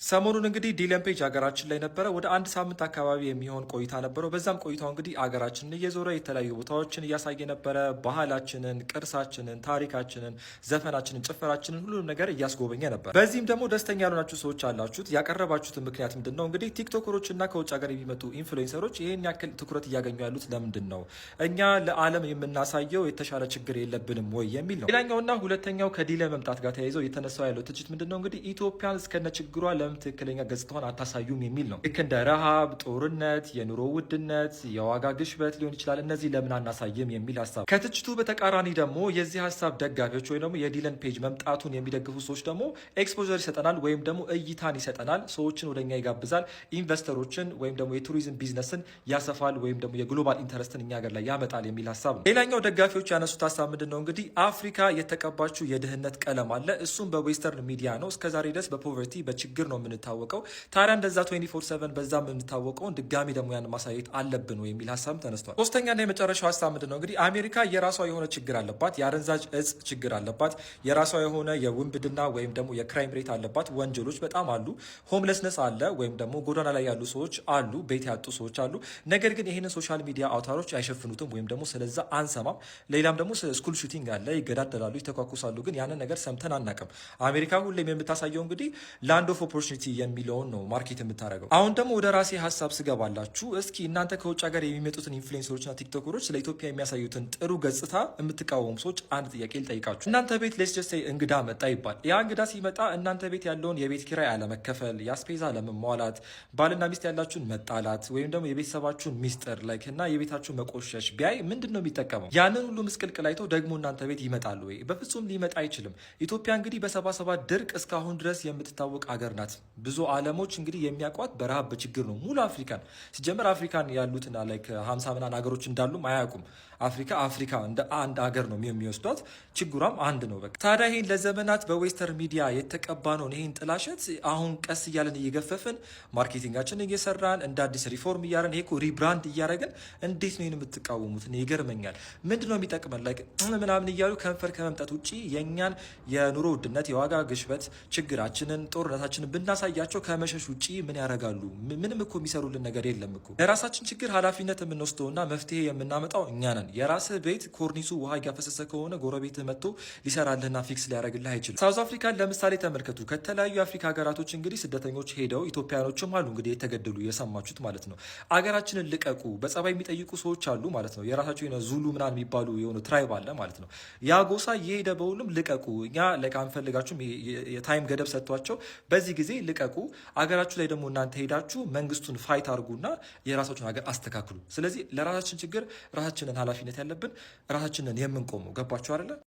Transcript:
ሰሞኑን እንግዲህ ዲለን ፔጅ ሀገራችን ላይ ነበረ። ወደ አንድ ሳምንት አካባቢ የሚሆን ቆይታ ነበረው። በዛም ቆይታው እንግዲህ ሀገራችንን እየዞረ የተለያዩ ቦታዎችን እያሳየ ነበረ። ባህላችንን፣ ቅርሳችንን፣ ታሪካችንን፣ ዘፈናችንን፣ ጭፈራችንን ሁሉንም ነገር እያስጎበኘ ነበር። በዚህም ደግሞ ደስተኛ ያልሆናችሁ ሰዎች አላችሁት። ያቀረባችሁትን ምክንያት ምንድን ነው? እንግዲህ ቲክቶከሮች እና ከውጭ ሀገር የሚመጡ ኢንፍሉዌንሰሮች ይህን ያክል ትኩረት እያገኙ ያሉት ለምንድን ነው? እኛ ለዓለም የምናሳየው የተሻለ ችግር የለብንም ወይ የሚል ነው። ሌላኛውና ሁለተኛው ከዲለን መምጣት ጋር ተያይዘው የተነሳው ያለው ትችት ምንድን ነው? እንግዲህ ኢትዮጵያን እስከነ ችግሯ ትክክለኛ ገጽታዋን አታሳዩም የሚል ነው። ልክ እንደ ረሃብ፣ ጦርነት፣ የኑሮ ውድነት፣ የዋጋ ግሽበት ሊሆን ይችላል። እነዚህ ለምን አናሳይም የሚል ሀሳብ። ከትችቱ በተቃራኒ ደግሞ የዚህ ሀሳብ ደጋፊዎች ወይም ደግሞ የዲለን ፔጅ መምጣቱን የሚደግፉ ሰዎች ደግሞ ኤክስፖዘር ይሰጠናል ወይም ደግሞ እይታን ይሰጠናል፣ ሰዎችን ወደኛ ይጋብዛል፣ ኢንቨስተሮችን ወይም ደግሞ የቱሪዝም ቢዝነስን ያሰፋል ወይም ደግሞ የግሎባል ኢንተረስትን እኛ ሀገር ላይ ያመጣል የሚል ሀሳብ ነው። ሌላኛው ደጋፊዎች ያነሱት ሀሳብ ምንድን ነው? እንግዲህ አፍሪካ የተቀባችው የድህነት ቀለም አለ። እሱም በዌስተርን ሚዲያ ነው። እስከዛሬ ድረስ በፖቨርቲ በችግር ነው የምንታወቀው። ታዲያ እንደዛ 24/7 በዛም የምንታወቀውን ድጋሚ ደግሞ ያን ማሳየት አለብን ወይ የሚል ሀሳብ ተነስቷል። ሶስተኛና የመጨረሻው ሀሳብ ምንድን ነው? እንግዲህ አሜሪካ የራሷ የሆነ ችግር አለባት። የአደንዛዥ እጽ ችግር አለባት። የራሷ የሆነ የውንብድና ወይም ደግሞ የክራይም ሬት አለባት። ወንጀሎች በጣም አሉ። ሆምለስነስ አለ ወይም ደግሞ ጎዳና ላይ ያሉ ሰዎች አሉ። ቤት ያጡ ሰዎች አሉ። ነገር ግን ይህንን ሶሻል ሚዲያ አውታሮች አይሸፍኑትም ወይም ደግሞ ስለዛ አንሰማም። ሌላም ደግሞ ስኩል ሹቲንግ አለ። ይገዳደላሉ፣ ይተኳኩሳሉ። ግን ያንን ነገር ሰምተን አናውቅም። አሜሪካ ሁሌም የምታሳየው እንግዲህ ላንድ ኦፍ ኦፖርቹኒቲ የሚለውን ነው ማርኬት የምታደርገው። አሁን ደግሞ ወደ ራሴ ሀሳብ ስገባላችሁ፣ እስኪ እናንተ ከውጭ ሀገር የሚመጡትን ኢንፍሉዌንሰሮችና ቲክቶከሮች ስለ ኢትዮጵያ የሚያሳዩትን ጥሩ ገጽታ የምትቃወሙ ሰዎች አንድ ጥያቄ ልጠይቃችሁ። እናንተ ቤት ሌስጀስ እንግዳ መጣ ይባል። ያ እንግዳ ሲመጣ እናንተ ቤት ያለውን የቤት ኪራይ አለመከፈል፣ የአስፔዛ አለመሟላት፣ ባልና ሚስት ያላችሁን መጣላት ወይም ደግሞ የቤተሰባችሁን ሚስጥር ላይክ እና የቤታችሁን መቆሸሽ ቢያይ ምንድን ነው የሚጠቀመው? ያንን ሁሉ ምስቅልቅል አይተው ደግሞ እናንተ ቤት ይመጣሉ ወይ? በፍጹም ሊመጣ አይችልም። ኢትዮጵያ እንግዲህ በ77 ድርቅ እስካሁን ድረስ የምትታወቅ ሀገር ናት። ብዙ ዓለሞች እንግዲህ የሚያውቋት በረሃብ በችግር ነው። ሙሉ አፍሪካን ሲጀምር አፍሪካን ያሉትና ላይክ 50 ምናምን ሀገሮች እንዳሉም አያውቁም። አፍሪካ እንደ አንድ ሀገር ነው የሚወስዷት። ችግሯም አንድ ነው። በቃ ታዲያ ይሄን ለዘመናት በዌስተርን ሚዲያ የተቀባ ነው ይሄን ጥላሸት አሁን ቀስ እያለን እየገፈፍን ማርኬቲንጋችን እየሰራን እንደ አዲስ ሪፎርም እያረን ይሄ ሪብራንድ እያረግን እንዴት ነው የምትቃወሙት? ይገርመኛል። ምንድነው የሚጠቅመን? ላይክ ምናምን እያሉ ከንፈር ከመምጠት ውጭ የእኛን የኑሮ ውድነት፣ የዋጋ ግሽበት፣ ችግራችንን፣ ጦርነታችንን ብናሳያቸው ከመሸሽ ውጭ ምን ያደርጋሉ? ምንም እኮ የሚሰሩልን ነገር የለም እኮ። ለራሳችን ችግር ኃላፊነት የምንወስደውና መፍትሄ የምናመጣው እኛ ነን። የራስህ ቤት ኮርኒሱ ውሃ እያፈሰሰ ከሆነ ጎረቤትህ መጥቶ ሊሰራልህና ፊክስ ሊያደርግልህ አይችልም። ሳውዝ አፍሪካን ለምሳሌ ተመልከቱ። ከተለያዩ የአፍሪካ ሀገራቶች እንግዲህ ስደተኞች ሄደው ኢትዮጵያኖችም አሉ እንግዲህ የተገደሉ የሰማችሁት ማለት ነው። አገራችንን ልቀቁ በጸባይ የሚጠይቁ ሰዎች አሉ ማለት ነው። የራሳቸው የሆነ ዙሉ ምናምን የሚባሉ የሆነ ትራይብ አለ ማለት ነው። ያ ጎሳ የሄደ በሁሉም ልቀቁ፣ እኛ ላይ አንፈልጋችሁም፣ የታይም ገደብ ሰጥቷቸው በዚህ ጊዜ ልቀቁ፣ አገራችሁ ላይ ደግሞ እናንተ ሄዳችሁ መንግስቱን ፋይት አድርጉና የራሳችሁን ሀገር አስተካክሉ። ስለዚህ ለራሳችን ችግር ራሳችንን ኃላፊነት ያለብን ራሳችንን የምንቆመው ገባችሁ አይደለ?